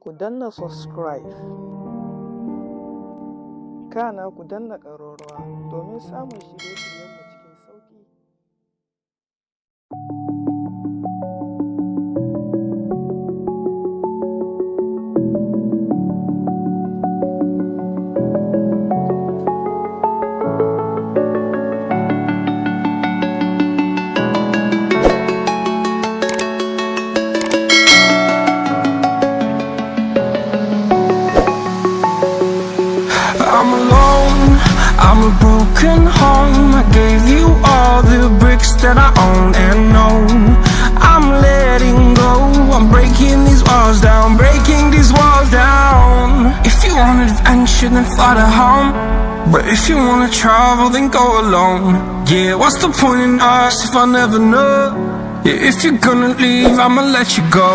ku danna subscribe, kana ku danna ƙararrawa domin samun shirye-shiryenmu cikin sauƙi. I'm a broken home. I gave you all the bricks that I own and know. I'm letting go. I'm breaking these walls down, breaking these walls down. If you want adventure, then fly to home. But if you wanna travel, then go alone. Yeah, what's the point in us if I never know? Yeah, if you're gonna leave, I'ma let you go.